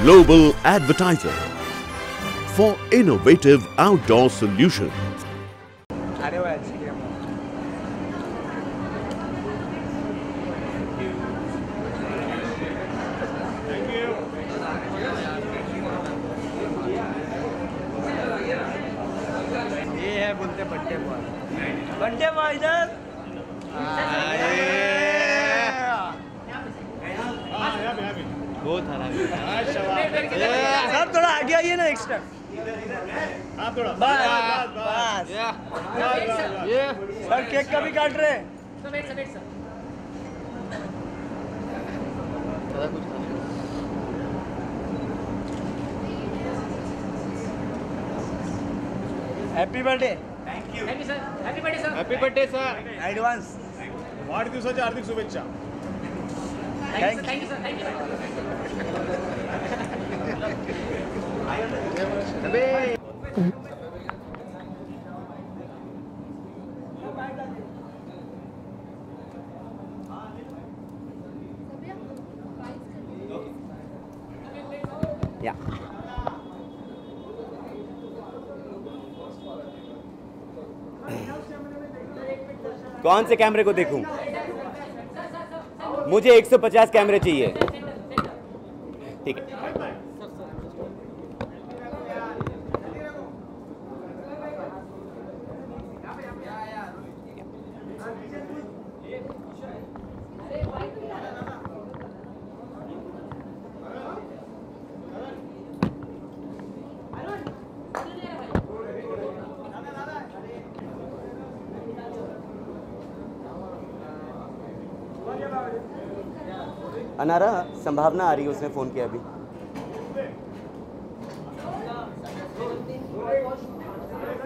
global advertiser for innovative outdoor solutions. बोलते birthday boy इधर बहुत सब थोड़ा आगे आइए ना एक्स्ट्रा बस सर केक का भी काट रहे happy birthday thank you sir happy birthday sir happy birthday sir advance वाढदिवसाच्या हार्दिक शुभेच्छा थैंक यू सर या कौन से कैमरे को देखूं? मुझे 150 कैमरे चाहिए। ठीक है। अनारा संभावना आ रही है, उसने फ़ोन किया अभी।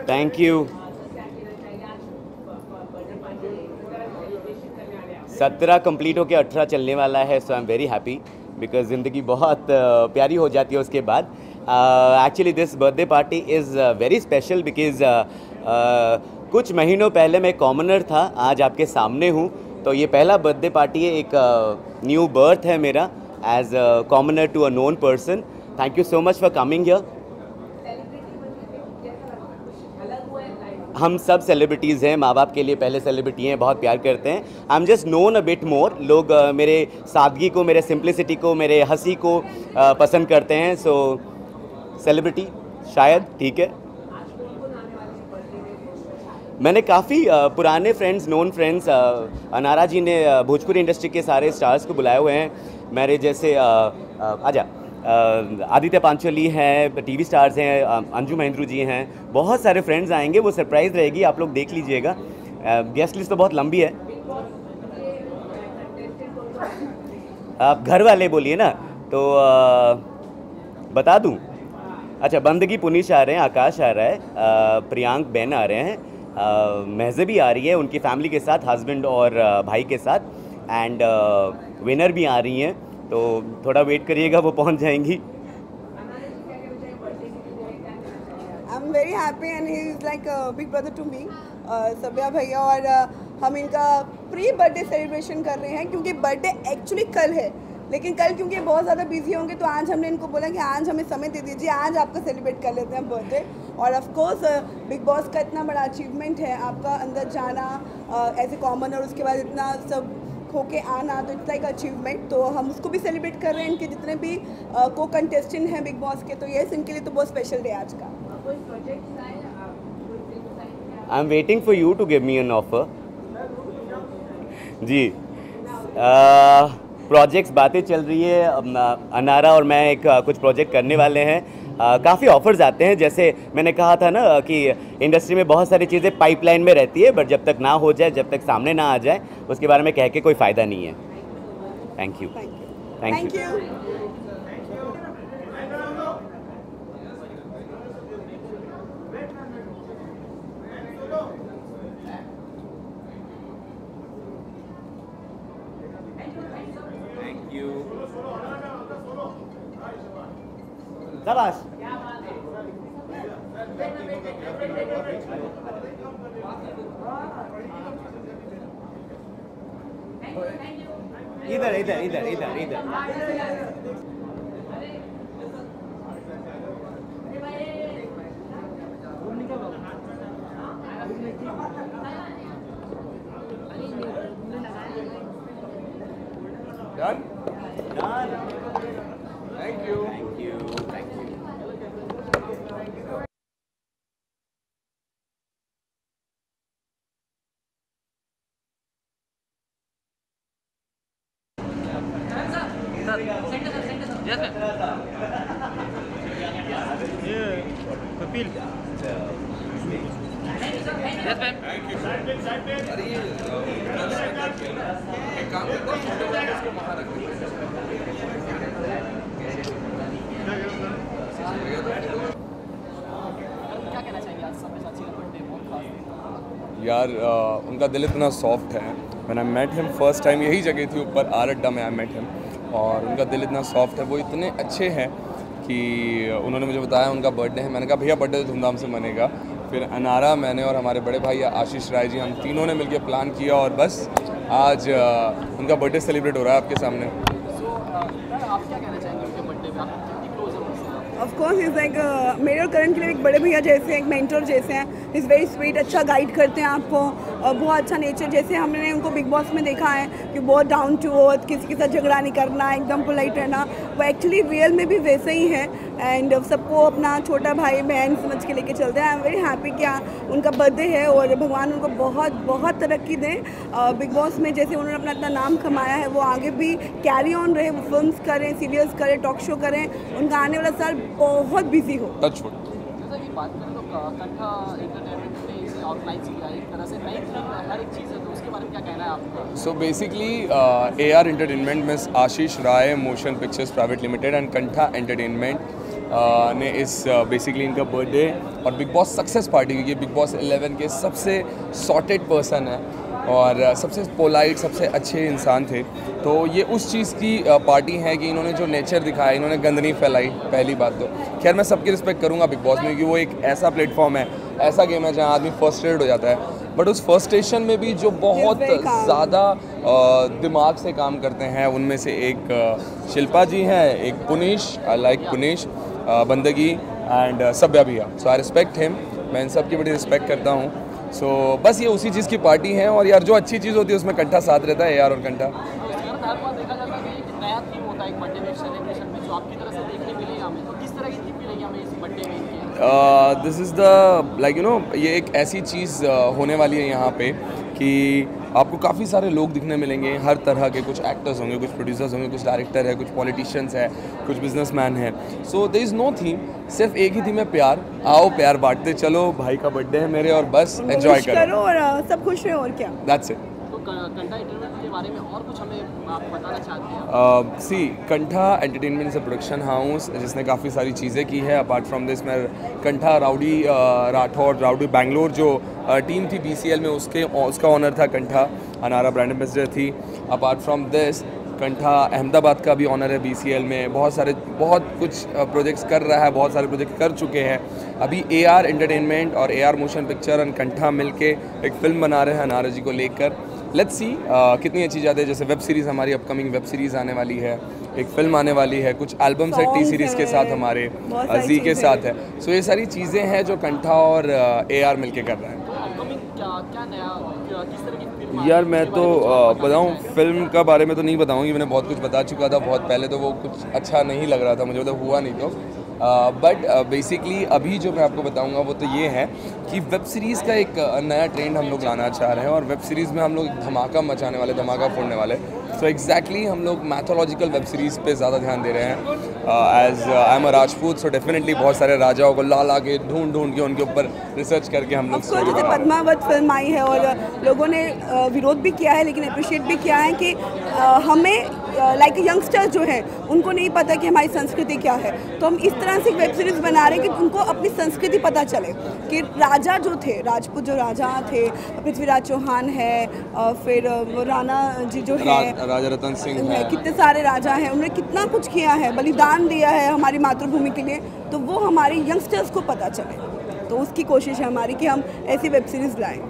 Thank you. 17 कंप्लीट होकर 18 चलने वाला है, so I am very happy because ज़िंदगी बहुत प्यारी हो जाती है उसके बाद। Actually this birthday party is very special because कुछ महीनों पहले मैं कॉमनर था, आज आपके सामने हूँ, तो ये पहला बर्थडे पार्टी है, एक न्यू बर्थ है मेरा as a commoner to a known person. Thank you so much for coming here. हम सब सेलिब्रिटीज़ हैं, माँ बाप के लिए पहले सेलिब्रिटी हैं, बहुत प्यार करते हैं। I am just known a bit more. लोग मेरे सादगी को, मेरे सिंप्लिसिटी को, मेरे हंसी को पसंद करते हैं। सो सेलिब्रिटी शायद ठीक है। मैंने काफ़ी पुराने फ्रेंड्स, नोन फ्रेंड्स, अनारा जी ने भोजपुरी इंडस्ट्री के सारे स्टार्स को बुलाए हुए हैं मेरे जैसे। आजा आदित्य पांचोली हैं, टीवी स्टार्स हैं, अंजू महेंद्रू जी हैं, बहुत सारे फ्रेंड्स आएंगे, वो सरप्राइज़ रहेगी, आप लोग देख लीजिएगा। गेस्ट लिस्ट तो बहुत लंबी है। आप घर वाले बोलिए ना तो बता दूं। अच्छा, बंदगी पुनीश आ रहे हैं, आकाश आ रहा है, प्रियांक बेन आ रहे हैं, महज़बी आ रही है उनकी फैमिली के साथ, हस्बैंड और भाई के साथ, एंड विनर भी आ रही हैं, तो थोड़ा वेट करिएगा, वो पहुंच जाएंगी। I am very happy and he is like a big brother to me, Sabhya भैया, और हम इनका प्री बर्थडे सेलिब्रेशन कर रहे हैं क्योंकि बर्थडे एक्चुअली कल है, लेकिन कल क्योंकि बहुत ज़्यादा बिजी होंगे तो आज हमने इनको बोला कि आज हमें समय दे दीजिए, आज आपका सेलिब्रेट कर लेते हैं बर्थडे। और ऑफ कोर्स बिग बॉस का इतना बड़ा अचीवमेंट है, आपका अंदर जाना एज ए कॉमन और उसके बाद इतना सब होके आना, तो इट्स लाइक अचीवमेंट, तो हम उसको भी सेलिब्रेट कर रहे हैं। इनके जितने भी को कंटेस्टेंट हैं बिग बॉस के, तो यस, इनके लिए तो बहुत स्पेशल डे आज का। I am waiting for you to give me an offer. जी, प्रोजेक्ट्स बातें चल रही है, अनारा और मैं एक कुछ प्रोजेक्ट करने वाले हैं। काफ़ी ऑफर्स आते हैं, जैसे मैंने कहा था ना कि इंडस्ट्री में बहुत सारी चीज़ें पाइपलाइन में रहती है, बट जब तक ना हो जाए, जब तक सामने ना आ जाए, उसके बारे में कह के कोई फ़ायदा नहीं है। Thank you. Thank you. शाबाश। इधर इधर इधर इधर इधर Done? Done. Thank you. Thank you. Thank you. Kapil यार उनका दिल इतना सॉफ्ट है. मैंने मेट हिम फर्स्ट टाइम यही जगह थी ऊपर आर अड्डा में. आई मेट हिम और उनका दिल इतना सॉफ्ट है, वो इतने अच्छे हैं कि उन्होंने मुझे बताया उनका बर्थडे है. मैंने कहा भैया बर्थडे तो धूमधाम से मनेगा. फिर अनारा, मैंने और हमारे बड़े भाई आशीष राय जी, हम तीनों ने मिलकर प्लान किया और बस आज उनका बर्थडे सेलिब्रेट हो रहा है आपके सामने. आप क्या कहना चाहेंगे उनके बर्थडे पे? आप कितनी क्लोज हैं उनसे? ऑफ कोर्स इज़ लाइक मेरे और करण के लिए एक बड़े भैया जैसे, एक मेंटर जैसे हैं. इज़ वेरी स्वीट, अच्छा गाइड करते हैं आपको और बहुत अच्छा नेचर. जैसे हमने उनको बिग बॉस में देखा है कि बहुत डाउन टू अर्थ, किसी के साथ झगड़ा नहीं करना, एकदम पोलाइट रहना, वो एक्चुअली रियल में भी वैसे ही है. एंड सबको अपना छोटा भाई बहन समझ के लेके चलते हैं. आई एम वेरी हैप्पी कि उनका बर्थडे है और भगवान उनको बहुत बहुत तरक्की दें. बिग बॉस में जैसे उन्होंने अपना इतना नाम कमाया है, वो आगे भी कैरी ऑन रहे, वो फिल्म्स करें, सीरियल्स करें, टॉक शो करें. उनका आने वाला साल बहुत बिजी हो. टचवुड. जैसा कि बात करें तो कंठा एंटरटेनमेंट ने इसे ऑर्गेनाइज किया एक तरह से, नई हर एक चीज़ है, तो उसके बारे में क्या कहना है आपका? सो बेसिकली AR एंटरटेनमेंट में Ashish Rai motion pictures private limited and Kantha entertainment ने इस बेसिकली इनका बर्थडे और बिग बॉस सक्सेस पार्टी, क्योंकि बिग बॉस 11 के सबसे सॉर्टेड पर्सन है और सबसे पोलाइट, सबसे अच्छे इंसान थे. तो ये उस चीज़ की पार्टी है कि इन्होंने जो नेचर दिखाया, इन्होंने गंद नहीं फैलाई. पहली बात तो खैर मैं सबकी रिस्पेक्ट करूँगा बिग बॉस में, क्योंकि वो एक ऐसा प्लेटफॉर्म है, ऐसा गेम है जहाँ आदमी फ्रस्ट्रेटेड हो जाता है. बट उस फ्रस्ट्रेशन में भी जो बहुत ज़्यादा दिमाग से काम करते हैं, उनमें से एक शिल्पा जी हैं, एक पुनीश, आई लाइक पुनीश, बंदगी एंड सब्या भैया. सो आई रिस्पेक्ट हिम. मैं इन सब की बड़ी रिस्पेक्ट करता हूँ. सो बस ये उसी चीज़ की पार्टी है और यार जो अच्छी चीज़ होती है उसमें कंठा साथ रहता है यार. और कंठा हर बार देखा जाता है कि एक नया थीम होता है एक बर्थडे में सेलिब्रेशन में, जो आपकी तरफ से देखने मिलेगा हमें, तो किस तरह की थीम मिलेगी हमें इस बर्थडे में? This is the like you know, ये एक ऐसी चीज़ होने वाली है यहाँ पे कि आपको काफ़ी सारे लोग दिखने मिलेंगे, हर तरह के. कुछ एक्टर्स होंगे, कुछ प्रोड्यूसर्स होंगे, कुछ डायरेक्टर है, कुछ पॉलिटिशियंस है, कुछ बिजनेसमैन है. So there is no theme, सिर्फ एक ही थीम है, प्यार. आओ प्यार बांटते चलो. भाई का बर्थडे है मेरे और बस एंजॉय करो और सब खुश रहे और क्या. That's it. तो कंठा एंटरटेनमेंट के बारे में और कुछ हमें आप बताना चाहते हैं? सी कंठा एंटरटेनमेंट से प्रोडक्शन हाउस जिसने काफ़ी सारी चीज़ें की है. अपार्ट फ्रॉम दिस मैं कंठा राउडी राठौर, राउडी बैंगलोर जो टीम थी BCL में, उसका ऑनर था कंठा. अनारा ब्रांड एम्बेसडर थी. अपार्ट फ्रॉम दिस कंठा अहमदाबाद का भी ऑनर है BCL में. बहुत कुछ प्रोजेक्ट्स कर रहा है, बहुत सारे प्रोजेक्ट कर चुके हैं. अभी AR एंटरटेनमेंट और AR मोशन पिक्चर एंड कंठा मिलके एक फ़िल्म बना रहे हैं अनारा जी को लेकर. लेट्स सी कितनी अच्छी जाती है. जैसे वेब सीरीज़, हमारी अपकमिंग वेब सीरीज़ आने वाली है, एक फ़िल्म आने वाली है, कुछ एल्बम्स है T सीरीज़ के साथ हमारे, जी के साथ है. सो ये सारी चीज़ें हैं जो कंठा और AR मिलके कर रहे हैं. क्या नया, किस तरह की फिल्म? यार मैं तो बताऊँ, फिल्म का बारे में तो नहीं बताऊँगी, मैंने बहुत कुछ बता चुका था बहुत पहले, तो वो कुछ अच्छा नहीं लग रहा था मुझे, मतलब हुआ नहीं. तो बट बेसिकली अभी जो मैं आपको बताऊंगा वो तो ये है कि वेब सीरीज़ का एक नया ट्रेंड हम लोग लाना चाह रहे हैं और वेब सीरीज़ में हम लोग धमाका मचाने वाले, धमाका फोड़ने वाले. सो एग्जैक्टली हम लोग मैथोलॉजिकल वेब सीरीज़ पे ज़्यादा ध्यान दे रहे हैं. As I am a Rajput, so definitely बहुत सारे राजाओं को ला के ढूंढ के उनके ऊपर रिसर्च करके हम लोग स्टोरी बना रहे हैं. पद्मावत फिल्म आई है और लोगों ने विरोध भी किया है लेकिन अप्रिशिएट भी किया है कि हमें लाइक यंगस्टर्स जो हैं उनको नहीं पता कि हमारी संस्कृति क्या है. तो हम इस तरह से एक वेब सीरीज़ बना रहे हैं कि उनको अपनी संस्कृति पता चले कि राजा जो थे, राजपूत जो राजा थे, पृथ्वीराज चौहान है, फिर वो राणा जी जो है, राजा रतन सिंह है, कितने सारे राजा हैं, उन्होंने कितना कुछ किया है, बलिदान दिया है हमारी मातृभूमि के लिए. तो वो हमारे यंगस्टर्स को पता चले, तो उसकी कोशिश है हमारी कि हम ऐसी वेब सीरीज़ लाएँ.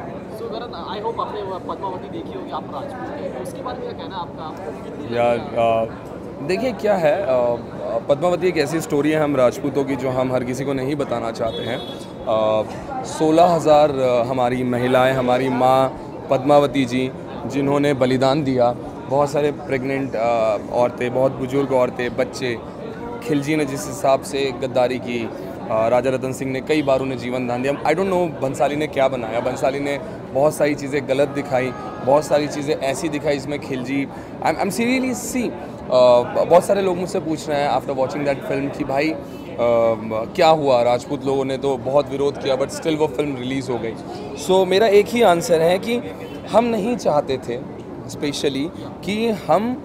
आई होप आपने पद्मावती देखी होगी, आप राजपूत हैं, तो उसके बारे में क्या कहना है आपका? यार देखिए क्या है, पद्मावती एक ऐसी स्टोरी है हम राजपूतों की जो हम हर किसी को नहीं बताना चाहते हैं. 16,000 हमारी महिलाएं, हमारी माँ पद्मावती जी जिन्होंने बलिदान दिया बहुत सारे प्रेग्नेंट औरतें, बहुत बुजुर्ग औरतें, बच्चे। खिलजी ने जिस हिसाब से गद्दारी की, राजा रतन सिंह ने कई बार उन्हें जीवन दान दिया। आई डोंट नो बंसाली ने क्या बनाया। बंसाली ने बहुत सारी चीज़ें गलत दिखाई, बहुत सारी चीज़ें ऐसी दिखाई इसमें खिलजी। आई एम सीरियसली सी बहुत सारे लोग मुझसे पूछ रहे हैं आफ्टर वॉचिंग दैट फिल्म कि भाई क्या हुआ, राजपूत लोगों ने तो बहुत विरोध किया बट स्टिल वो फिल्म रिलीज़ हो गई। सो मेरा एक ही आंसर है कि हम नहीं चाहते थे स्पेशली कि हम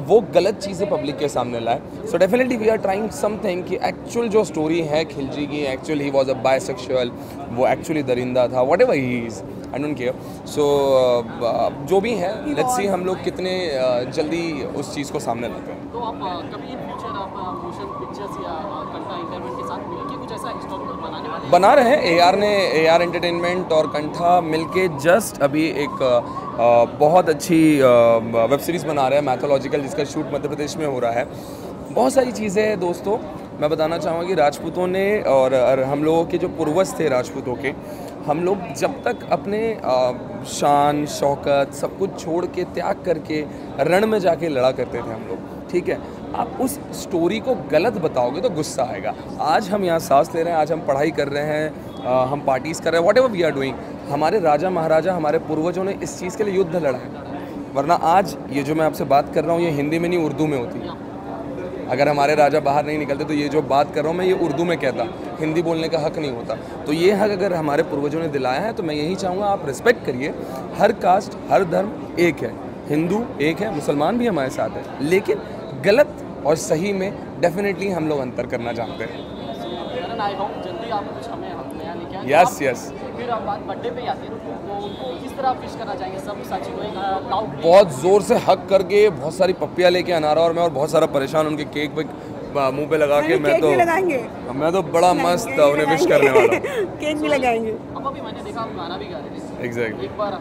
वो गलत चीज़ें पब्लिक के सामने लाए। So definitely we are trying something कि एक्चुअल जो स्टोरी है खिलजी की, actual he was a bisexual, वो एक्चुअली दरिंदा था, whatever he is, I don't care. So जो भी है लेट्स सी हम लोग कितने जल्दी उस चीज़ को सामने लाते हैं। तो आप कभी इन फ्यूचर आप मोशन पिक्चर्स या कंठा एंटरटेनमेंट के साथ मिलकर कुछ ऐसा हिस्टोरिकल बनाने वाले हैं? बना रहे हैं। AR एंटरटेनमेंट और कंठा मिलके जस्ट अभी एक बहुत अच्छी वेब सीरीज़ बना रहे हैं मैथोलॉजिकल, जिसका शूट मध्य प्रदेश में हो रहा है। बहुत सारी चीज़ें हैं दोस्तों। मैं बताना चाहूँगा कि राजपूतों ने और हम लोगों के जो पूर्वज थे राजपूतों के, हम लोग जब तक अपने शान शौकत सब कुछ छोड़ के त्याग करके रण में जाके लड़ा करते थे हम लोग, ठीक है। आप उस स्टोरी को गलत बताओगे तो गुस्सा आएगा। आज हम यहाँ सांस ले रहे हैं, आज हम पढ़ाई कर रहे हैं, हम पार्टीज़ कर रहे हैं, whatever we are doing. हमारे राजा महाराजा, हमारे पूर्वजों ने इस चीज़ के लिए युद्ध लड़ा है। वरना आज ये जो मैं आपसे बात कर रहा हूँ ये हिंदी में नहीं उर्दू में होती। अगर हमारे राजा बाहर नहीं निकलते तो ये जो बात कर रहा हूँ मैं ये उर्दू में कहता, हिंदी बोलने का हक नहीं होता। तो ये हक अगर हमारे पूर्वजों ने दिलाया है तो मैं यही चाहूँगा आप रिस्पेक्ट करिए। हर कास्ट हर धर्म एक है, हिंदू एक है, मुसलमान भी हमारे साथ है, लेकिन गलत और सही में डेफिनेटली हम लोग अंतर करना जानते हैं। आई होप जल्दी आप कुछ हमें नया लेके आएं। Yes yes. फिर आप बात बर्थडे पे ही आते हैं तो उनको किस तरह विश करना चाहेंगे सब साथी को? एक लाउड बहुत ज़ोर से हक करके, बहुत सारी पप्पियाँ लेके अनारा और मैं और बहुत सारा परेशान उनके केक पे मुंह पे लगा के मैं तो बड़ा मस्त उन्हें विश करने वाला हूँ। केक भी लगाएंगे। अब अभी मैंने देखा आप गाना भी गा रहे थे। एग्जैक्टली। एक बार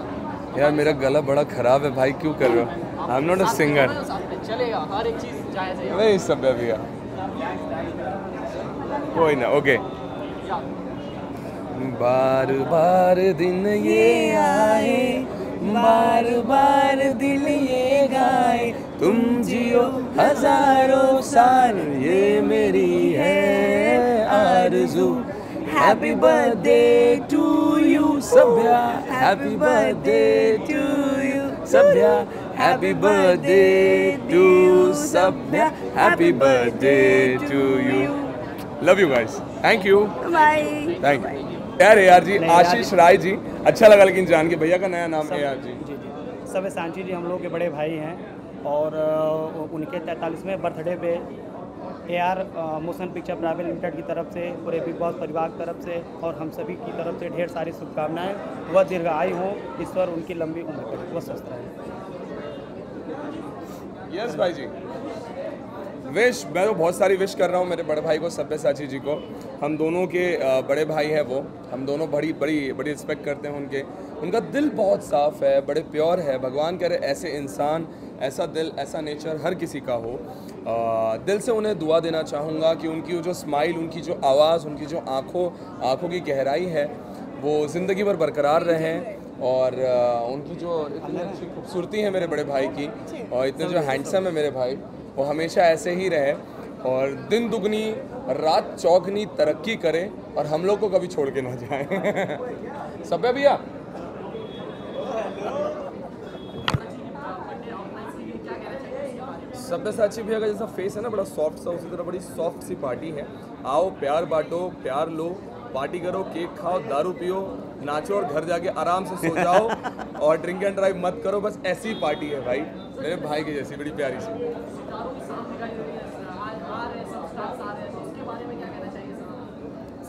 यार मेरा गला बड़ा ख़राब है भाई, क्यों कर रहे हो? I am not a singer. चलेगा, हर एक चीज़ जायज़ है। नहीं सभ्य भैया, कोई ना, ओके। बार बार दिन ये आए, बार बार दिल ये गाए, तुम जियो हजारों साल ये मेरी है आरज़ू। Happy birthday to you Sabhya, happy birthday to you Sabhya, happy birthday to Sabhya, happy birthday to you. Love you guys, thank you, bye. Thank you. यार जी आशीष राय जी, अच्छा लगा लेकिन जान के भैया का नया नाम है। जी जी सब्यसाची जी हम लोग के बड़े भाई हैं और उनके 43वें बर्थडे पे AR motion picture private limited की तरफ से, पूरे बिग बॉस परिवार की तरफ से और हम सभी की तरफ से ढेर सारी शुभकामनाएं। वह दीर्घायु हो, ईश्वर उनकी लंबी उम्र करे, वह स्वस्थ रहे। यस भाई जी, विश मैं तो बहुत सारी विश कर रहा हूँ मेरे बड़े भाई को, सब्यसाची जी को। हम दोनों के बड़े भाई हैं वो, हम दोनों बड़ी रिस्पेक्ट करते हैं उनके। उनका दिल बहुत साफ़ है, बड़े प्योर है। भगवान करे ऐसे इंसान, ऐसा दिल, ऐसा नेचर हर किसी का हो। दिल से उन्हें दुआ देना चाहूँगा कि उनकी जो स्माइल, उनकी जो आवाज़, उनकी जो आँखों की गहराई है वो ज़िंदगी भर बरकरार रहें। और उनकी जो इतनी अच्छी खूबसूरती है मेरे बड़े भाई की, और इतने जो हैंडसम है मेरे भाई, वो हमेशा ऐसे ही रहे और दिन दुगनी रात चौगनी तरक्की करे और हम लोग को कभी छोड़ के ना जाए। सभ्य भैया सब्यसाची भैया का जैसा फेस है ना, बड़ा सॉफ्ट सा, उसी तरह बड़ी सॉफ्ट सी पार्टी है। आओ प्यार बांटो, प्यार लो, पार्टी करो, केक खाओ, दारू पियो, नाचो और घर जाके आराम से सो जाओ और ड्रिंक एंड ड्राइव मत करो। बस ऐसी पार्टी है भाई, मेरे भाई की जैसी, बड़ी प्यारी सी।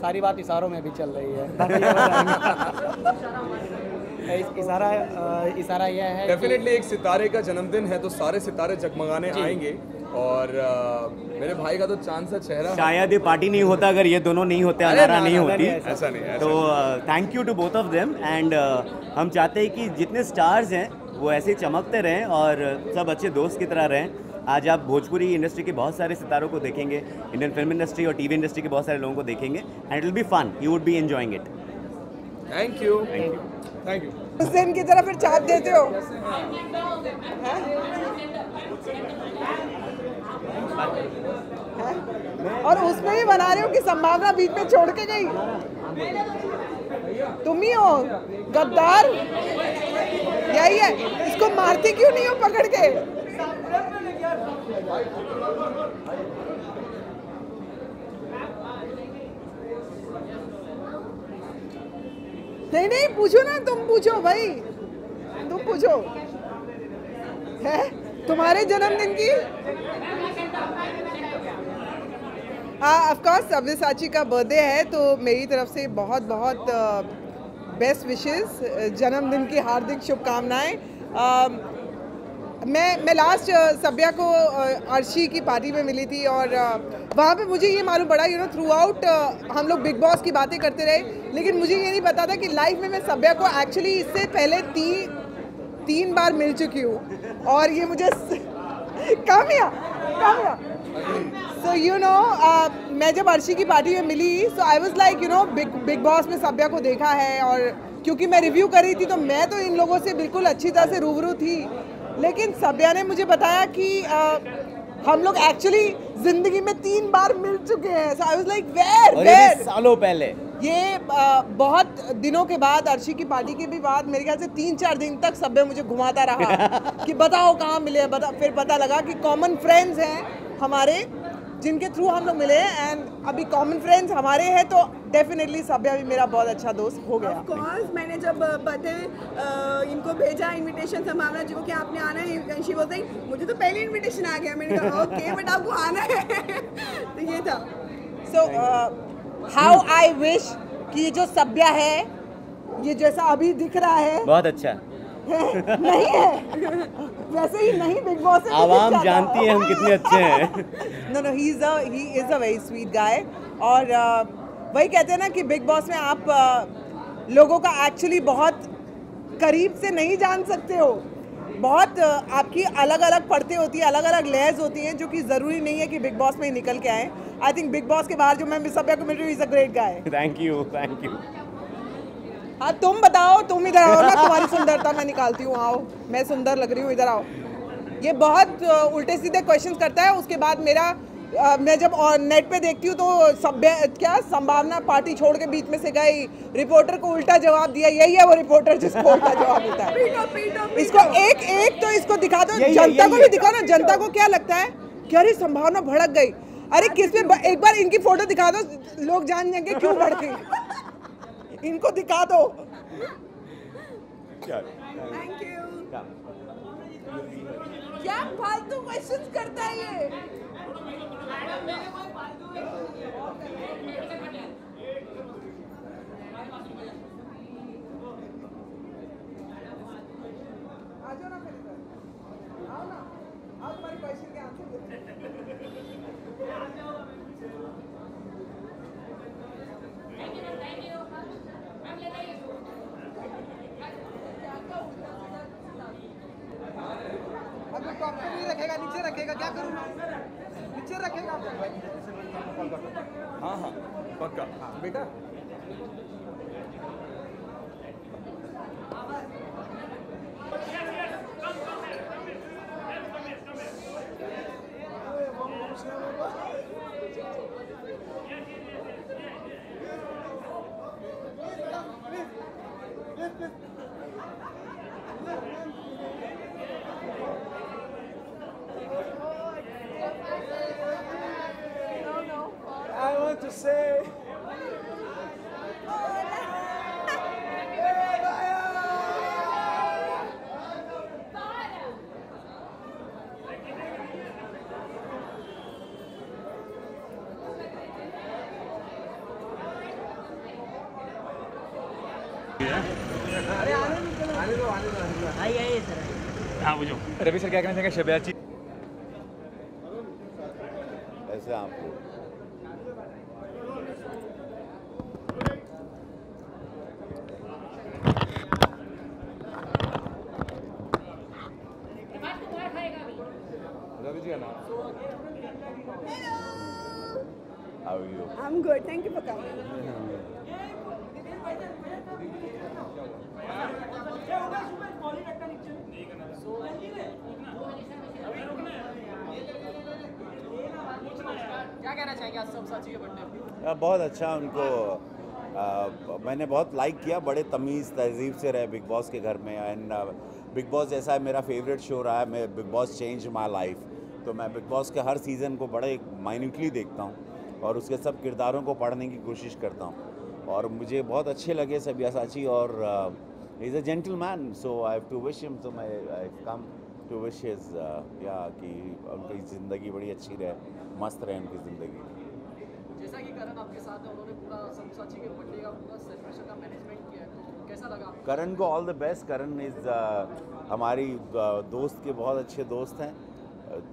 सारी बात इशारों में भी चल रही है। इशारा यह है डेफिनेटली एक सितारे का जन्मदिन है तो सारे सितारे जगमगाने आएंगे और मेरे भाई का तो चांद सा चेहरा, शायद ये पार्टी नहीं होता अगर ये दोनों नहीं होते, अनारा नहीं होती। ऐसा नहीं। तो thank you to both of them and हम चाहते हैं कि जितने स्टार्स हैं वो ऐसे चमकते रहें और सब अच्छे दोस्त की तरह रहें। आज आप भोजपुरी इंडस्ट्री के बहुत सारे सितारों को देखेंगे, इंडियन फिल्म इंडस्ट्री और टीवी इंडस्ट्री के बहुत सारे लोगों को देखेंगे and it will be fun, you would be enjoying it. Thank you, thank you, thank you. Hussain की तरह फिर चाप देते हो। और उसमें भी बना रहे हो कि संभावना बीच में छोड़ के गई। तुम ही हो गद्दार, यही है। इसको मारते क्यों नहीं हो पकड़ के? नहीं नहीं, पूछो ना, तुम पूछो भाई, तुम पूछो। है तुम्हारे जन्मदिन की? ऑफ कोर्स सब्यसाची का बर्थडे है, तो मेरी तरफ से बहुत बहुत बेस्ट विशेस, जन्मदिन की हार्दिक शुभकामनाएं। मैं लास्ट सब्या को अर्शी की पार्टी में मिली थी और वहाँ पे मुझे ये मालूम पड़ा, थ्रू आउट हम लोग बिग बॉस की बातें करते रहे, लेकिन मुझे ये नहीं पता था कि लाइफ में मैं सब्या को एक्चुअली इससे पहले तीन बार मिल चुकी हूँ। और ये मुझे कामया सो मैं जब अर्शी की पार्टी में मिली, so I was like Bigg Boss में सब्या को देखा है, और क्योंकि मैं रिव्यू कर रही थी तो मैं तो इन लोगों से बिल्कुल अच्छी तरह से रूबरू थी, लेकिन सब्या ने मुझे बताया कि हम लोग एक्चुअली जिंदगी में 3 बार मिल चुके हैं। सो आई वाज लाइक वेयर सालों पहले, ये बहुत दिनों के बाद, अर्शी की पार्टी के भी बाद, मेरे ख्याल से 3-4 दिन तक सब्या मुझे घुमाता रहा कि बताओ कहाँ मिले, फिर पता लगा कि कॉमन फ्रेंड्स हैं हमारे जिनके थ्रू हम लोग मिले हैं, एंड अभी कॉमन फ्रेंड्स हमारे हैं, तो डेफिनेटली सब्या भी मेरा बहुत अच्छा दोस्त हो गया। ऑफ कोर्स मैंने जब बर्थडे इनको भेजा इनविटेशन संभावना जी को कि आपने आना है, शी वाज लाइक मुझे तो पहले इनविटेशन आ गया। मैंने कहा ओके बट आपको आना है तो ये था। सो हाउ आई विश कि ये जो सब्या है, ये जैसा अभी दिख रहा है बहुत अच्छा नहीं है, वैसे ही नहीं बिग बॉस से आवाम जानती है हम कितने अच्छे हैं। No he is a very sweet guy. और वही कहते हैं ना कि बिग बॉस में आप लोगों का एक्चुअली बहुत करीब से नहीं जान सकते हो, बहुत आपकी अलग अलग पड़ते होती है, अलग अलग लेयर्स होती हैं, जो कि ज़रूरी नहीं है कि बिग बॉस में ही निकल के आए। आई थिंक बिग बॉस के बाहर जो मैं सब्या को मिल रही हूँ, is a great guy. Thank you. हाँ तुम बताओ, तुम इधर आओ ना, तुम्हारी सुंदरता मैं निकालती हूँ, आओ, मैं सुंदर लग रही हूँ, इधर आओ। ये बहुत उल्टे सीधे क्वेश्चंस करता है, उसके बाद मैं जब नेट पे देखती हूँ तो संभावना पार्टी छोड़ के बीच में से गई, रिपोर्टर को उल्टा जवाब दिया। यही है वो रिपोर्टर जिसको उल्टा जवाब देता है। इसको एक तो इसको दिखा दो, जनता को भी दिखाओ ना, जनता को क्या लगता है कि अरे संभावना भड़क गई, अरे किसमें, एक बार इनकी फोटो दिखा दो, लोग जान जाएंगे क्यों भड़की। इनको दिखा दो। Thank you. क्या फालतू क्वेश्चंस करता है ये? आ जाओ ना फिर इधर, आओ ना, आओ तुम्हारी क्वेश्चन के आंसर दे। नहीं रखेगा, नीचे रखेगा, क्या करूँ? नीचे रखेगा। हाँ पक्का बेटा। I want to say Ravi sir क्या कहना चाहेंगे शबिया जी? ऐसे आपको रवि जी ना। How are you? I'm good. Thank you for coming. कहना चाहेंगे आज सब्यसाची के बर्थडे पे? बहुत अच्छा उनको मैंने बहुत लाइक किया, बड़े तमीज़ तहजीब से रहे बिग बॉस के घर में। एंड बिग बॉस जैसा है मेरा फेवरेट शो रहा है, मैं big boss change my life. तो मैं बिग बॉस के हर सीज़न को बड़े माइन्यूटली देखता हूँ और उसके सब किरदारों को पढ़ने की कोशिश करता हूँ और मुझे बहुत अच्छे लगे सब्यसाची। और is a gentleman, so I have to wish him, तो I come to wish his या कि उनकी ज़िंदगी बड़ी अच्छी रहे, मस्त रहे उनकी ज़िंदगी। जैसा कि करण आपके साथ है, उन्होंने पूरा सब्यसाची के बर्थडे का पूरा सेलिब्रेशन का मैनेजमेंट किया है, तो कैसा लगा? करण को all the best. Karan is हमारी दोस्त के बहुत अच्छे दोस्त हैं,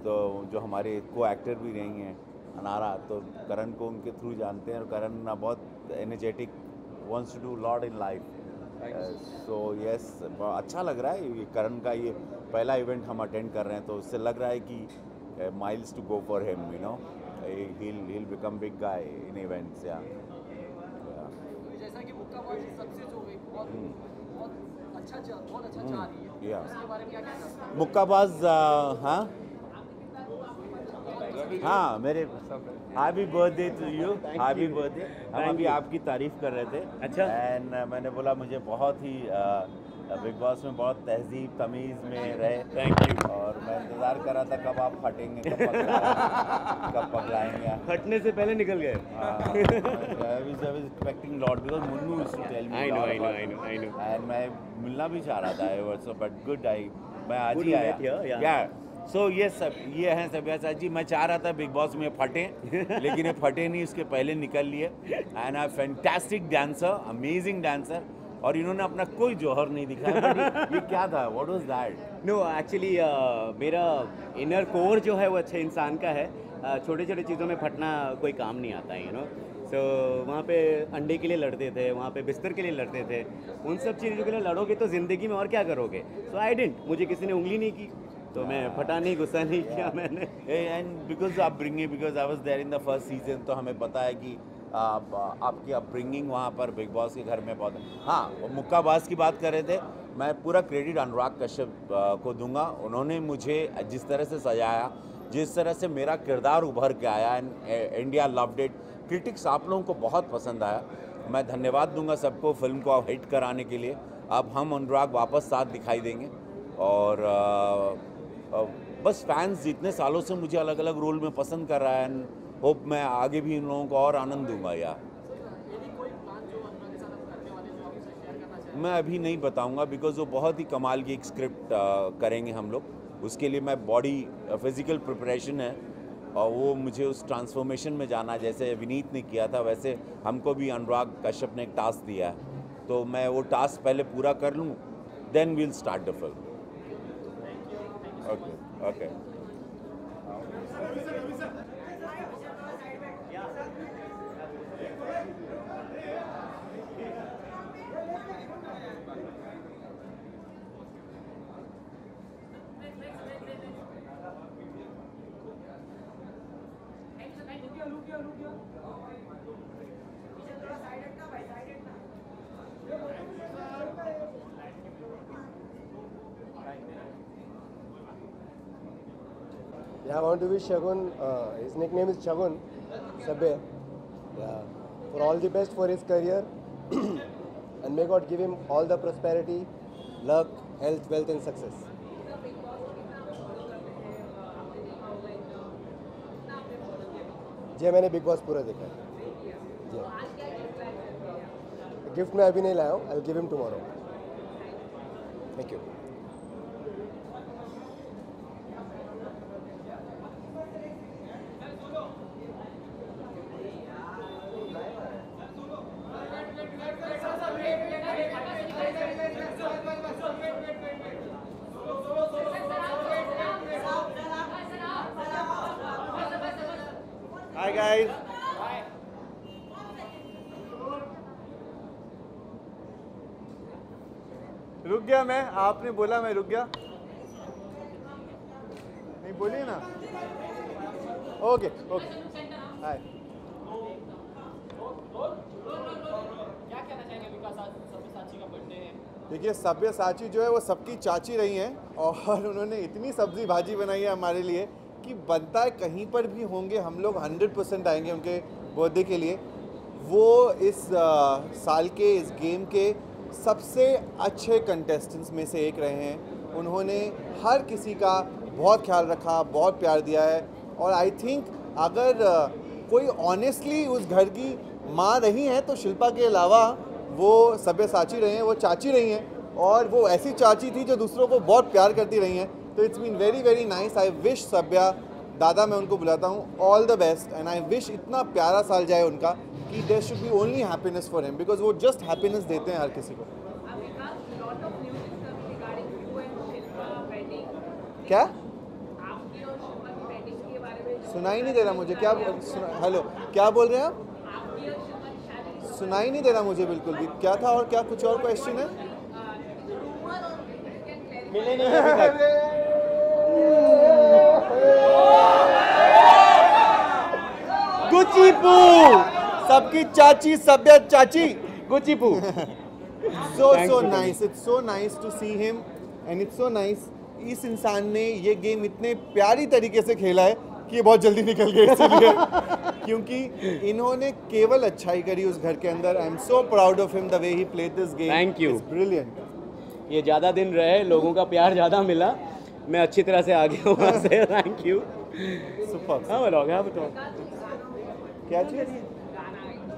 तो जो हमारे को एक्टर भी रही हैं अनारा, तो करण को उनके थ्रू जानते हैं और करण बहुत energetic, wants to do lot in life. So yes, अच्छा लग रहा है। ये करण का ये पहला इवेंट हम अटेंड कर रहे हैं, तो उससे लग रहा है कि miles to go for him, you know, he'll become big guy in events, yeah. जैसा कि मुक्काबाजी सक्सेस हो गई, बहुत अच्छा जा रही है, Yeah. उसके बारे में क्या कहना चाहते हैं? मुक्काबाज, हाँ मेरे happy birthday to you, happy birthday. हम अभी आपकी तारीफ कर रहे थे। अच्छा। एंड मैंने बोला मुझे बहुत ही बिग बॉस में बहुत तहजीब तमीज़ में रहे। Thank you. और मैं इंतज़ार कर रहा था कब आप फटेंगे, कब पगलाएंगे। फटने से पहले निकल गए। I was expecting lot because Munnu used to tell me. I know. And मैं मिलना भी चाह रहा था also, but good मैं आज Good ही you आया। met here, yeah. Yeah. So ये हैं सब्यसाची जी। मैं चाह रहा था बिग बॉस में फटे लेकिन ये फटे नहीं, उसके पहले निकल लिए। And I fantastic dancer, amazing dancer, और इन्होंने अपना कोई जौहर नहीं दिखाया। ये क्या था? What was that? No actually मेरा इनर कोर जो है वो अच्छे इंसान का है। छोटे छोटे चीज़ों में फटना कोई काम नहीं आता है, यू नो। सो वहाँ पे अंडे के लिए लड़ते थे, वहाँ पे बिस्तर के लिए लड़ते थे। उन सब चीज़ों के लिए लड़ोगे तो ज़िंदगी में और क्या करोगे? सो आई डिडंट, मुझे किसी ने उंगली नहीं की तो मैं फटा नहीं, गुस्सा नहीं किया मैंने। And because upbringing, because I was there in the first season, तो हमें पता है कि आपकी अपब्रिंगिंग वहाँ पर बिग बॉस के घर में बहुत। हाँ, मुक्काबाज की बात कर रहे थे, मैं पूरा क्रेडिट अनुराग कश्यप को दूंगा। उन्होंने मुझे जिस तरह से सजाया, जिस तरह से मेरा किरदार उभर के आया, and India loved it. Critics आप लोगों को बहुत पसंद आया। मैं धन्यवाद दूंगा सबको फिल्म को हिट कराने के लिए। अब हम अनुराग वापस साथ दिखाई देंगे और बस फैंस जितने सालों से मुझे अलग अलग रोल में पसंद कर रहा है, एंड होप मैं आगे भी इन लोगों को और आनंद दूंगा। यार मैं अभी नहीं बताऊंगा बिकॉज वो बहुत ही कमाल की एक स्क्रिप्ट करेंगे हम लोग। उसके लिए मैं बॉडी फिजिकल प्रिपरेशन है और वो मुझे उस ट्रांसफॉर्मेशन में जाना, जैसे विनीत ने किया था वैसे हमको भी अनुराग कश्यप ने एक टास्क दिया है, तो मैं वो टास्क पहले पूरा कर लूँ, then we'll start the film. Okay. Yeah, I want to wish Shagun, his nickname is Shagun, Sabbe. Yeah, for all the best for his career and may God give him all the prosperity, luck, health, wealth and success. जी मैंने big boss पूरा देखा है जी। Gift मैं अभी नहीं लाया हूँ, I will give him tomorrow. Thank you. Hi guys. रुक गया मैं, आपने बोला मैं रुक गया, नहीं बोलिए ना। Okay hi. क्या कहना चाहेंगे विकास, आज सब्यसाची का बर्थडे है? देखिए सब्यसाची जो है वो सबकी चाची रही हैं और उन्होंने इतनी सब्जी भाजी बनाई है हमारे लिए कि बनता है कहीं पर भी होंगे हम लोग 100% आएंगे उनके बर्थडे के लिए। वो इस साल के इस गेम के सबसे अच्छे कंटेस्टेंट्स में से एक रहे हैं। उन्होंने हर किसी का बहुत ख्याल रखा, बहुत प्यार दिया है और आई थिंक अगर कोई ऑनेस्टली उस घर की माँ रही हैं तो शिल्पा के अलावा वो सब्यसाची रही हैं, वो चाची रही हैं और वो ऐसी चाची थी जो दूसरों को बहुत प्यार करती रही हैं। तो it's been very very nice. I wish Sabya dada मैं उनको बुलाता हूँ all the best and I wish इतना प्यारा साल जाए उनका कि there should be only happiness for him because वो जस्ट हैप्पीनेस देते हैं हर किसी को। क्या सुनाई नहीं दे रहा मुझे, क्या हेलो क्या बोल रहे हैं आप? सुनाई नहीं दे रहा मुझे बिल्कुल भी। क्या था और क्या कुछ और क्वेश्चन है? मिले नहीं अभी तक। गुचीपू सबकी चाची सब्या चाची गुचीपू। so nice, it's so nice to see him and it's so nice। इस इंसान ने ये गेम इतने प्यारी तरीके से खेला है कि ये बहुत जल्दी निकल गए इसलिए क्योंकि इन्होंने केवल अच्छाई करी उस घर के अंदर। I am so proud of him the way he played this game. Thank you, brilliant. ये ज़्यादा दिन रहे, लोगों का प्यार ज़्यादा मिला, मैं अच्छी तरह से आ गया हूँ वहाँ से। Thank you. सुपर। हाँ बताओ क्या चीज़?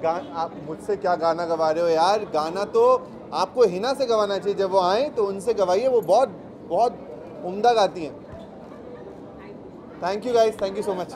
आप मुझसे क्या गाना गवा रहे हो यार? गाना तो आपको हिना से गवाना चाहिए, जब वो आए तो उनसे गवाइए, वो बहुत बहुत उम्दा गाती हैं। Thank you guys, thank you so much.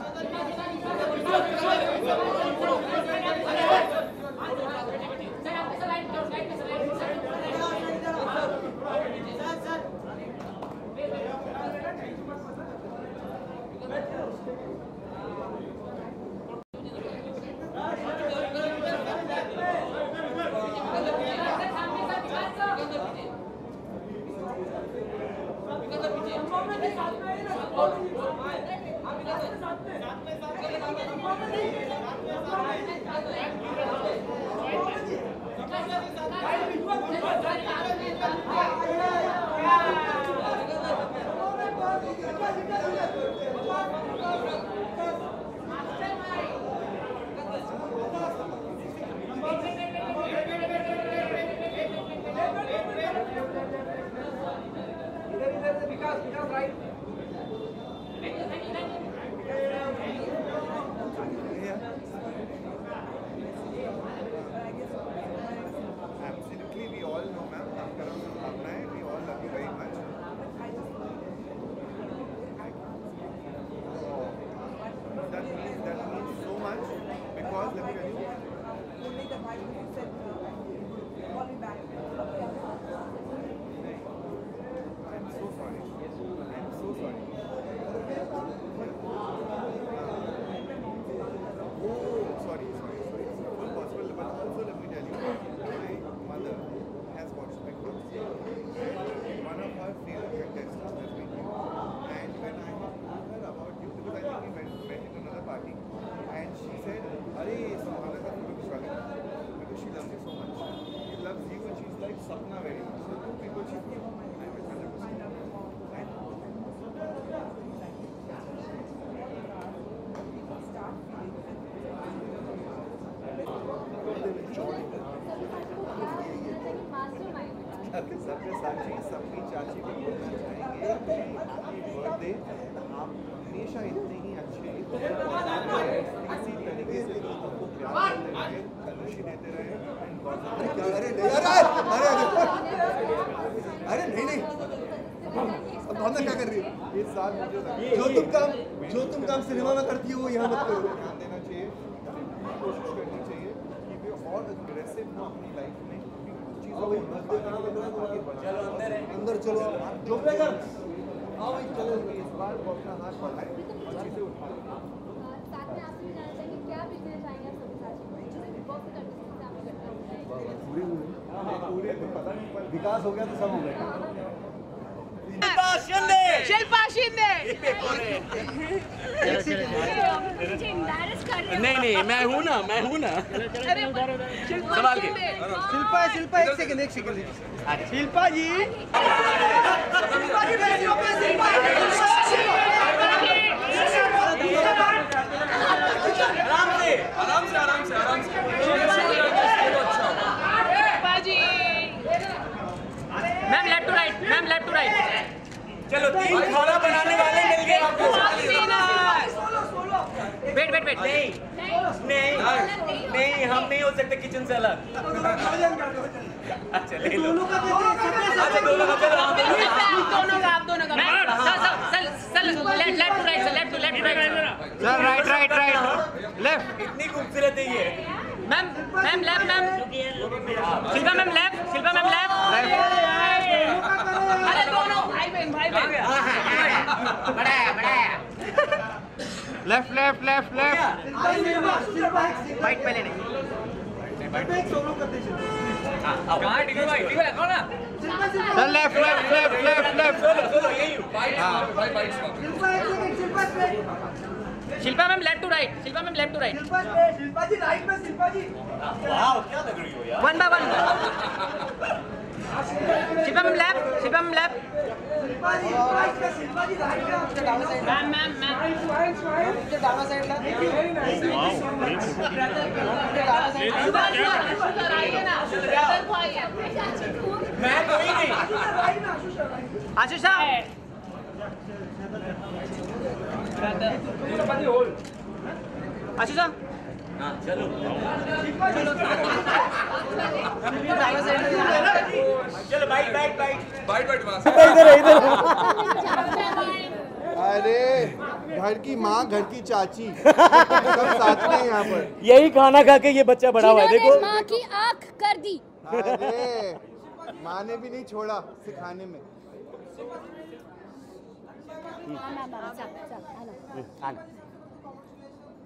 Sabyasachi सबकी चाची को बोलना चाहेंगे बर्थडे आप हमेशा इतने ही अच्छे इसी तरीके से लोगों को प्यार देते रहे, खुशी देते रहे। अरे नहीं अब भावना क्या कर रही है? इस साल मुझे जो तुम काम सिनेमा में करती हो वो यहाँ मत करो। ध्यान देना चाहिए, कोशिश करनी चाहिए कि वे और अग्रेसिव हो अपनी लाइफ में, अंदर चलो जो भी कर आओ चलो। इस बार वो अपना हाथ बढ़ाए और चीजें उठाओ। साथ में आपसे जानना चाहिए क्या बिजनेस चाहेंगे आप सब्यसाची में, बिग बॉस के पूरे तो पता नहीं पर विकास हो गया तो सब हो गया। शिल्पा शिंदे नहीं मैं हूँ ना संभाल के। शिल्पा एक सेकंड शिल्पा जी शिल्पा जी चलो 3 खाना बनाने वाले मिल गए आपको। वेट नहीं हम नहीं हो सकते किचन से अलग। अच्छा ले लो। अच्छा दोनों का चलो आप दोनों का सर लेफ्ट टू राइट सर राइट लेफ्ट। इतनी खूबसूरत है ये। Ma'am left ma'am Shilpa ma'am left अरे दोनों भाई बहन बढ़ाया लेफ्ट फाइट पहले नहीं sir left Shilpa ma'am left to right Shilpa ji right में शिल्पा जी वाओ क्या लग रही हो यार। 1 by 1 Shilpa ma'am left Shilpa ji right में मैम डाउन साइड ला मैं कोई नहीं। आशीष साहब आशीष साहब चलो बाइट इधर अरे घर की माँ घर की चाची सब साथ में यहाँ पर। यही खाना खा के ये बच्चा बड़ा हुआ है देखो। माँ की आँख कर दी। अरे माँ ने भी नहीं छोड़ा सिखाने में।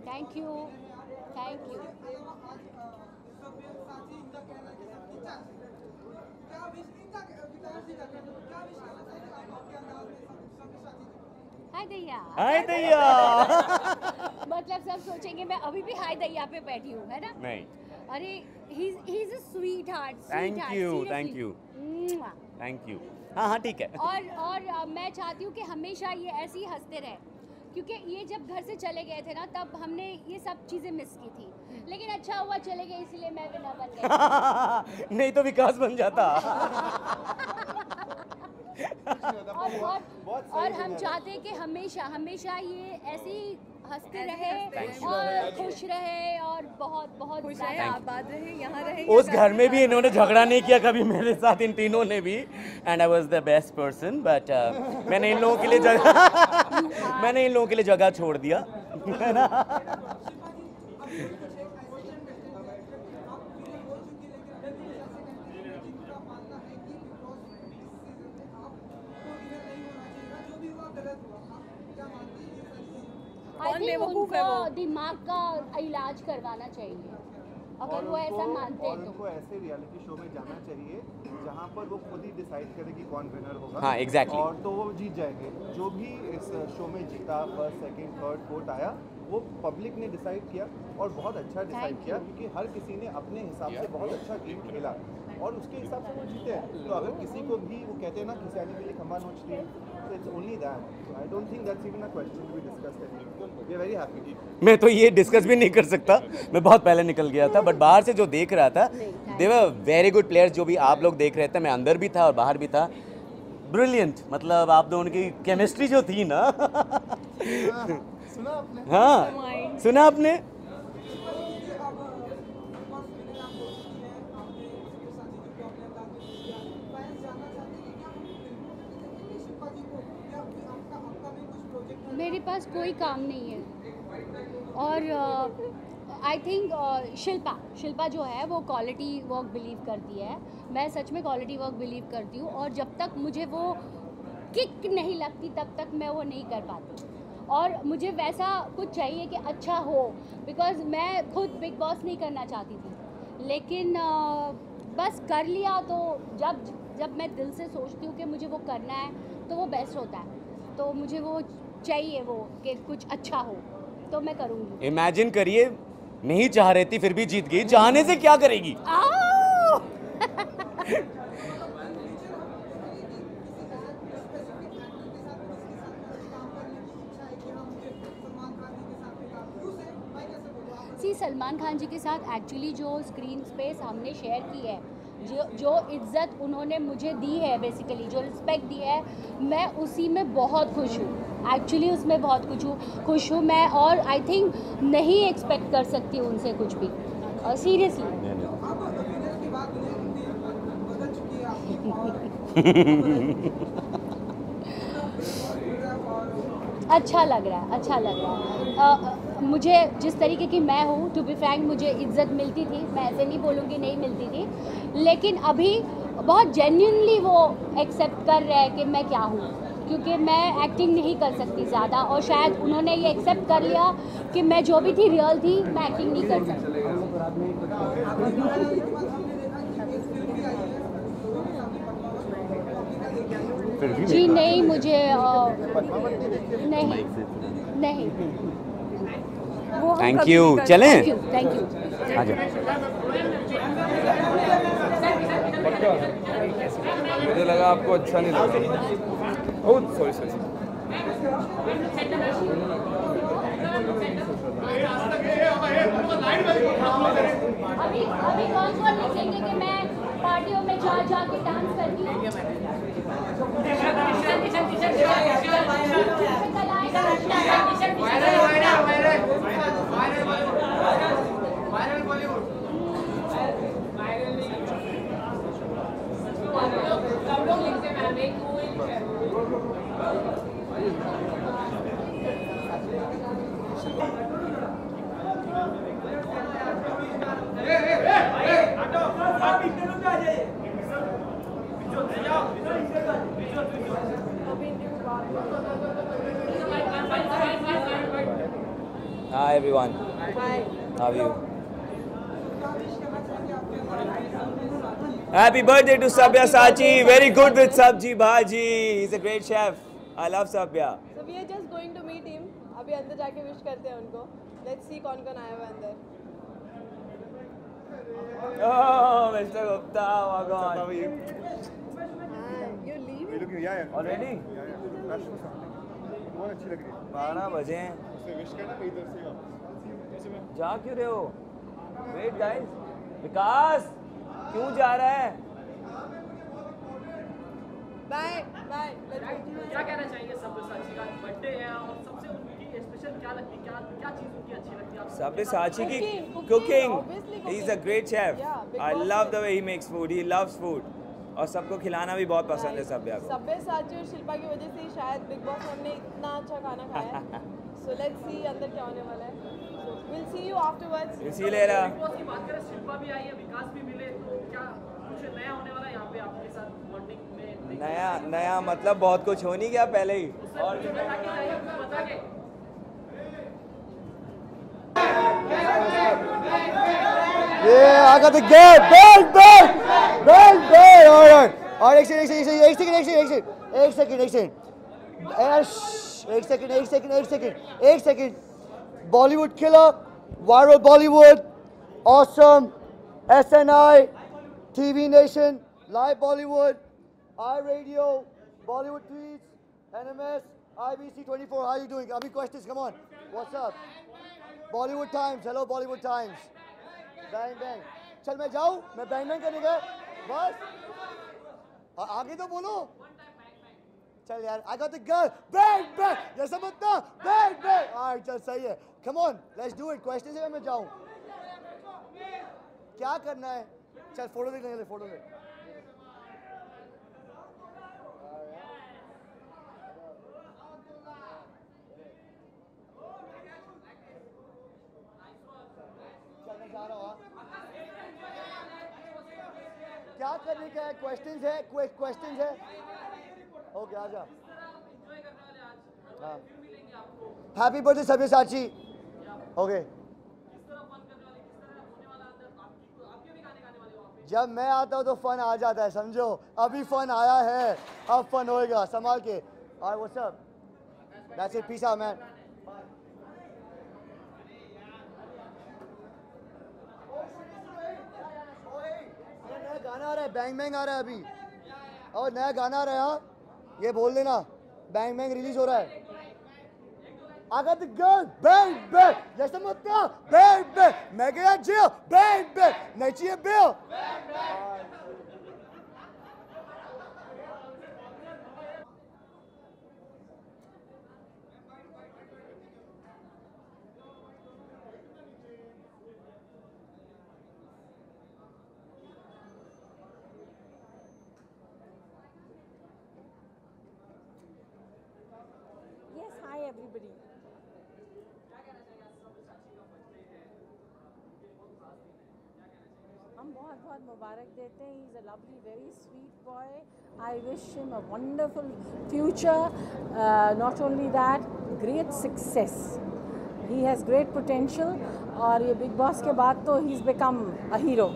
थैंक यू हाय दैया मतलब सब सोचेंगे मैं अभी भी हाय दैया पे बैठी हूँ है ना। नहीं अरे ही is a sweet heart. Thank you हाँ ठीक है। और मैं चाहती हूँ कि हमेशा ये ऐसे ही हंसते रहे क्योंकि ये जब घर से चले गए थे ना तब हमने ये सब चीजें मिस की थी लेकिन अच्छा हुआ चले गए इसलिए मैं विनर बन गई। नहीं तो विकास बन जाता। और हम चाहते हैं कि हमेशा ये ऐसे ही हंसते रहे और खुश रहे और बहुत आबाद रहे यहाँ रहे। उस घर में भी इन्होंने झगड़ा नहीं किया कभी मेरे साथ इन तीनों ने भी and I was the best person but मैंने इन लोगों के लिए जगह छोड़ दिया है ना। आई थिंक उनको दिमाग का इलाज करवाना चाहिए अगर वो ऐसा मानते हैं तो। उनको ऐसे रियलिटी शो में जाना चाहिए जहाँ पर वो खुद ही डिसाइड करे कि कौन विनर होगा। हाँ एग्जैक्टली। और तो वो जीत जाएंगे। जो भी इस शो में जीता फर्स्ट सेकंड थर्ड फोर्थ आया वो पब्लिक ने डिसाइड किया और बहुत अच्छा डिसाइड किया क्योंकि हर किसी ने अपने हिसाब से बहुत अच्छा गेम खेला और उसके हिसाब से वो जीते हैं। तो अगर किसी को भी वो कहते हैं ना खिंचाने के लिए खंबा नोचती है तो it's only that. I don't think that's even a question to be discussed. We are very happy. मैं तो ये डिस्कस भी नहीं कर सकता मैं बहुत पहले निकल गया था बट बाहर से जो देख रहा था दे वर वेरी गुड प्लेयर्स। जो भी आप लोग देख रहे थे मैं अंदर भी था और बाहर भी था। ब्रिलियंट मतलब आप दोनों की केमिस्ट्री जो थी ना सुना आपने? हाँ सुना आपने। मेरे पास कोई काम नहीं है और आई थिंक शिल्पा जो है वो क्वालिटी वर्क बिलीव करती है। मैं सच में क्वालिटी वर्क बिलीव करती हूँ और जब तक मुझे वो किक नहीं लगती तब तक मैं वो नहीं कर पाती और मुझे वैसा कुछ चाहिए कि अच्छा हो बिकॉज मैं खुद बिग बॉस नहीं करना चाहती थी लेकिन बस कर लिया तो जब मैं दिल से सोचती हूँ कि मुझे वो करना है तो वो बेस्ट होता है। तो मुझे वो चाहिए वो कि कुछ अच्छा हो तो मैं करूँगी। इमेजिन करिए नहीं चाह रही थी फिर भी जीत गई। चाहने से क्या करेगी। सलमान खान जी के साथ एक्चुअली जो स्क्रीन स्पेस हमने शेयर की है जो इज्जत उन्होंने मुझे दी है, बेसिकली जो रिस्पेक्ट दी है, मैं उसी में बहुत खुश हूँ। एक्चुअली उसमें बहुत खुश हूँ मैं, और आई थिंक नहीं एक्सपेक्ट कर सकती उनसे कुछ भी, सीरियसली। अच्छा लग रहा है, अच्छा लग रहा है। मुझे जिस तरीके की मैं हूँ, टू बी फ्रैंक, मुझे इज्जत मिलती थी, मैं ऐसे नहीं बोलूँगी नहीं मिलती थी, लेकिन अभी बहुत जेन्युइनली वो एक्सेप्ट कर रहे हैं कि मैं क्या हूँ, क्योंकि मैं एक्टिंग नहीं कर सकती ज़्यादा, और शायद उन्होंने ये एक्सेप्ट कर लिया कि मैं जो भी थी रियल थी, मैं एक्टिंग नहीं कर सकती। जी नहीं, मुझे नहीं। थैंक यू, चलें? Thank you. आ जाओ। मुझे लगा आपको अच्छा नहीं लगा। Oh sorry. अभी कौन लिखेंगे कि मैं पार्टियों में जा के डांस करती हूँ? Hi everyone. Hi. How are you? Happy birthday to Sabyasachi. Very good with Sabji Bhaji. He's a great chef. I love Sabya. So we are just going to meet him. अभी अंदर जाके wish करते हैं उनको. Let's see कौन कौन आया हुआ है अंदर. Oh, Mr. Gupta, oh God. You're leaving? Already? बहुत अच्छी लग रही है। 12 बजे हैं। उससे विश करना मैं इधर से जा क्यों रहे हो? Wait guys. विकास क्यों जा रहा है? Bye bye. क्या कहना चाहेंगे सब्यसाची का बर्थडे है, और सबसे उनकी स्पेशल क्या लगती है, क्या चीज़ उनकी अच्छी लगती है आपको? Sabyasachi की cooking. He's a great chef. I love the way he makes food. He loves food. और सबको खिलाना भी बहुत पसंद है सब्या को। सब्यसाची और शिल्पा की वजह से ही शायद बिग बॉस में हमने इतना अच्छा खाना खाया है। So let's see अंदर क्या होने वाला है। So we'll see you afterwards. We'll see you later. Big boss की बात करें, शिल्पा भी आई है, विकास भी मिले, तो क्या कुछ नया होने वाला है यहाँ पे आपके साथ बॉन्डिंग में? नया मतलब बहुत कुछ हो नहीं गया पहले ही। और बता के Yeah, I got the gap. Bang, bang, bang, bang. All right. All right, एक second. Bollywood killer, viral Bollywood, awesome, SNI, TV Nation, live Bollywood, iRadio, Bollywood tweets, NMS, IBC 24. How are you doing? Abhi questions, come on. What's up? Bollywood Times. Hello, Bollywood Times. Bang, bang. चल मैं जाऊँ? मैं bang bang करने गया? बस? आगे तो बोलो. चल यार, I got the girl. Bang, bang. जैसा मत ना. Bang, bang. Alright, चल सही है. Come on, let's do it. Questions है मैं जाऊँ. क्या करना है? चल फोटो देख लेंगे, फोटो ले. क्या करने का है? क्वेश्चंस है ओके आजा। हाँ हैप्पी बर्थडे सब्यसाची। ओके जब मैं आता हूँ तो फन आ जाता है, समझो। अभी फन आया है, अब फन होएगा, संभाल के। Alright what's up, that's it, peace out man. गाना आ रहा है, बैंग बैंग आ रहा है अभी, और नया गाना आ रहा है। हाँ ये बोल देना, बैंग बैंग रिलीज हो रहा है। I got the girl, bang bang, जैसे मत ना, bang bang, मैं गया जेल, bang bang, नहीं चाहिए बिल। everybody. हम बहुत बहुत मुबारक देते हैं. He's a lovely, very sweet boy. I wish him a wonderful future. Not only that, great success. He has great potential. और ये Bigg Boss के बाद तो he's become a hero.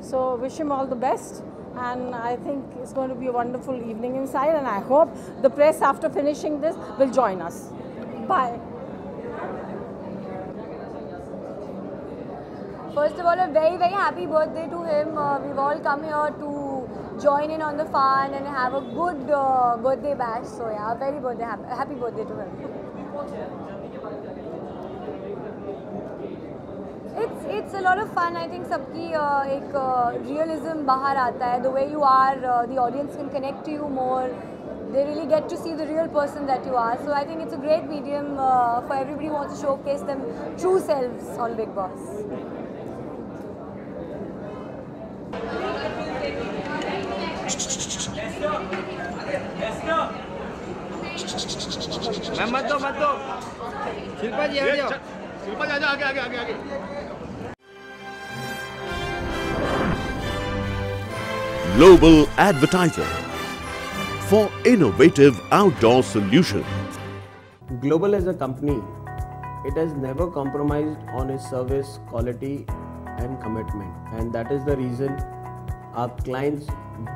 So wish him all the best. And I think it's going to be a wonderful evening inside. And I hope the press, after finishing this, will join us. Bye. First of all, a very, very happy birthday to him. We've all come here to join in on the fun and have a good birthday bash. So yeah, very happy birthday to him. It's a lot of fun. I think सबकी एक realism बाहर आता है. The way you are, the audience can connect to you more. They really get to see the real person that you are. So I think it's a great medium for everybody who wants to showcase them true selves on Bigg Boss. Ma'am मत दो शिल्पा जी आ जाओ. शिल्पा जी आगे. Global Advertiser for innovative outdoor solutions. Global as a company, it has never compromised on its service quality and commitment, and that is the reason our clients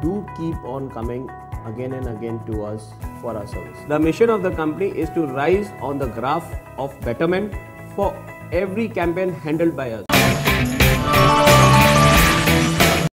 do keep on coming again and again to us for our service. The mission of the company is to rise on the graph of betterment for every campaign handled by us.